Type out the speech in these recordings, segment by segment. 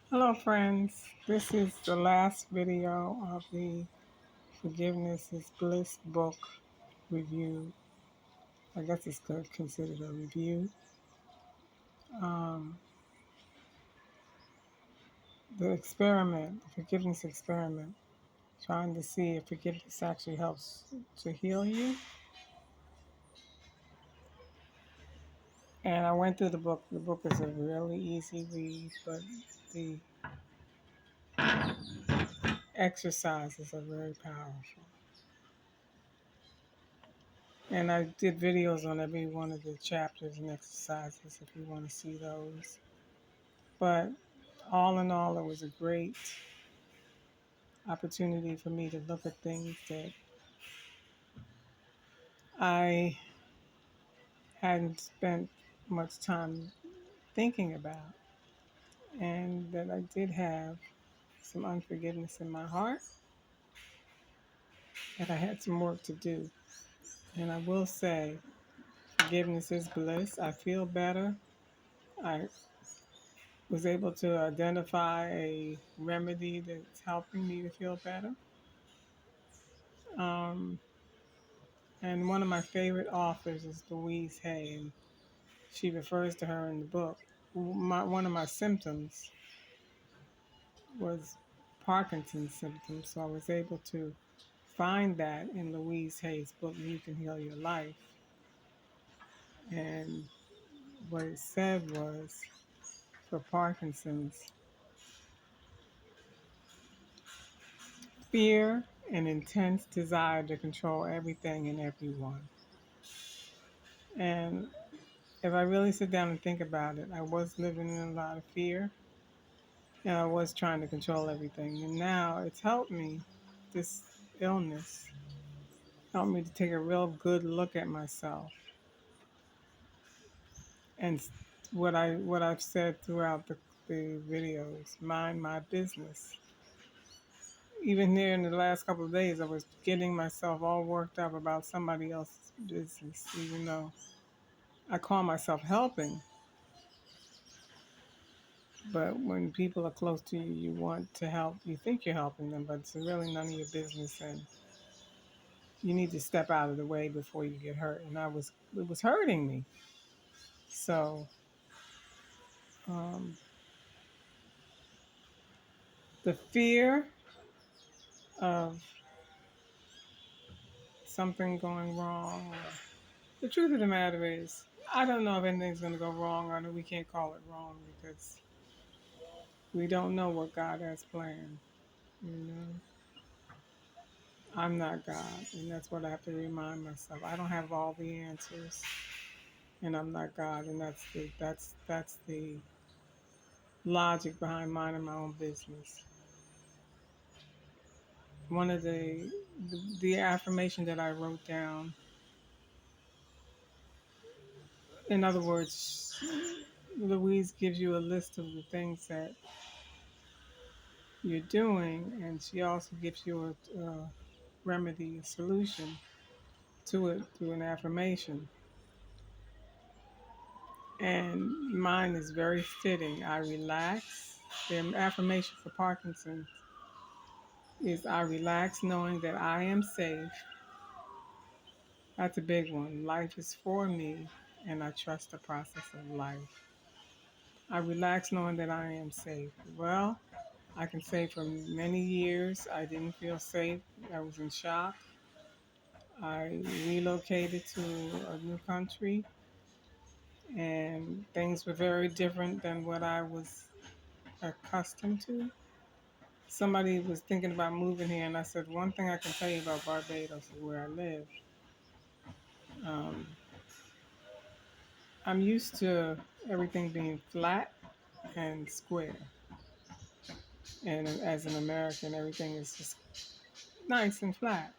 Hello, friends. This is the last video of the Forgiveness is Bliss book review. I guess it's considered a review. Um, the experiment, the forgiveness experiment, trying to see if forgiveness actually helps to heal you. And I went through the book. The book is a really easy read, but the exercises are very powerful. And I did videos on every one of the chapters and exercises if you want to see those. But all in all, it was a great opportunity for me to look at things that I hadn't spent much time thinking about, and that I did have some unforgiveness in my heart, and I had some work to do. And I will say, forgiveness is bliss. I feel better. I was able to identify a remedy that's helping me to feel better. Um, and one of my favorite authors is Louise Hay, and she refers to her in the book. One of my symptoms was Parkinson's symptoms, so I was able to find that in Louise Hay's book, You Can Heal Your Life. And what it said was for Parkinson's, fear and intense desire to control everything and everyone. And if I really sit down and think about it, I was living in a lot of fear and I was trying to control everything. And now it's helped me, this illness, helped me to take a real good look at myself. And what I've said throughout the videos, mind my business. Even here in the last couple of days, I was getting myself all worked up about somebody else's business, even though I call myself helping. But when people are close to you, you want to help. You think you're helping them, but it's really none of your business, and you need to step out of the way before you get hurt. And it was hurting me. So um, the fear of something going wrong, or the truth of the matter is, I don't know if anything's going to go wrong, or we can't call it wrong because we don't know what God has planned. You know, I'm not God, and that's what I have to remind myself. I don't have all the answers, and I'm not God, and that's the logic behind minding my own business. One of the affirmation that I wrote down, in other words, Louise gives you a list of the things that you're doing, and she also gives you a remedy, a solution to it through an affirmation. And mine is very fitting. I relax. The affirmation for Parkinson's is I relax knowing that I am safe. That's a big one. Life is for me, and I trust the process of life. I relax knowing that I am safe. Well, I can say for many years I didn't feel safe. I was in shock. I relocated to a new country, and things were very different than what I was accustomed to. Somebody was thinking about moving here, and I said, one thing I can tell you about Barbados is where I live. Um, I'm used to everything being flat and square. And as an American, everything is just nice and flat.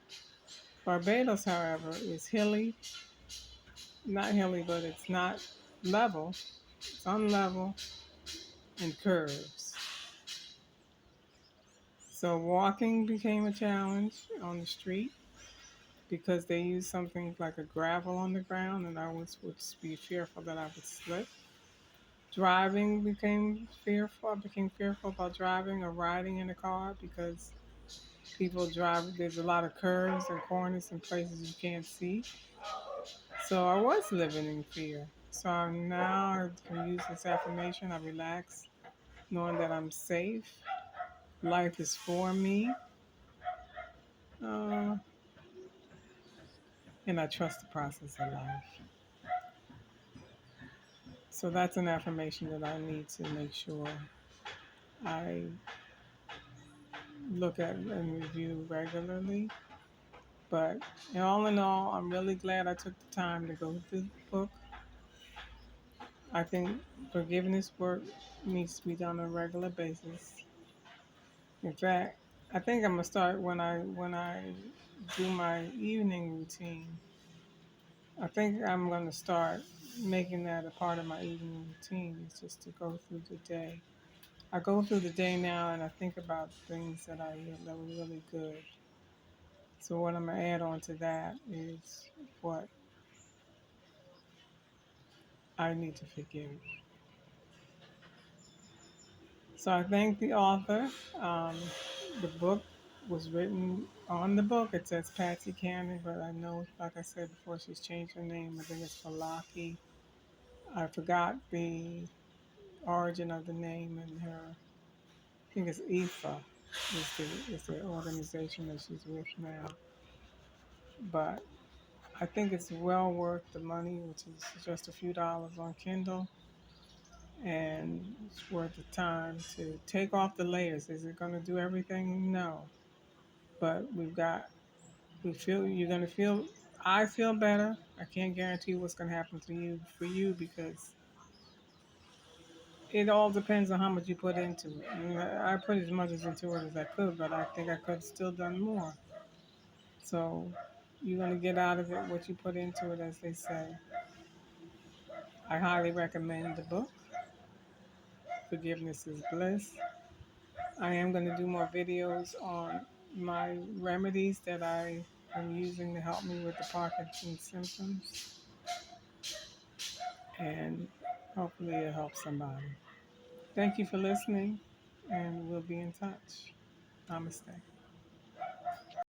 Barbados, however, is hilly, not hilly, but it's not level. It's unlevel and curves. So walking became a challenge on the street because they used something like a gravel on the ground, and I would be fearful that I would slip. Driving became fearful. I became fearful about driving or riding in a car because people drive. There's a lot of curves and corners and places you can't see. So I was living in fear. So now I can use this affirmation. I relax, knowing that I'm safe. Life is for me, uh, and I trust the process of life. So that's an affirmation that I need to make sure I look at and review regularly. But all in all, I'm really glad I took the time to go through the book. I think forgiveness work needs to be done on a regular basis. In fact, I think I'm gonna start when I do my evening routine. I think I'm gonna start making that a part of my evening routine. Is just to go through the day. I go through the day now and I think about things that were really good. So what I'm gonna add on to that is what I need to forgive. So I thank the author. Um, the book was written on the book. It says Patsy Cannon, but I know, like I said before, she's changed her name. I think it's Falaki. I forgot the origin of the name and her. I think it's IFA is the organization that she's with now. But I think it's well worth the money, which is just a few dollars on Kindle, and it's worth the time to take off the layers. Is it going to do everything? No, but we feel you're going to feel. I feel better. I can't guarantee what's going to happen to you for you because it all depends on how much you put into it. I put as much into it as I could, but I think I could have still done more. So you're going to get out of it what you put into it, as they say. I highly recommend the book. Forgiveness is Bliss. I am going to do more videos on my remedies that I am using to help me with the Parkinson's symptoms, and hopefully it helps somebody. Thank you for listening, and we'll be in touch. Namaste.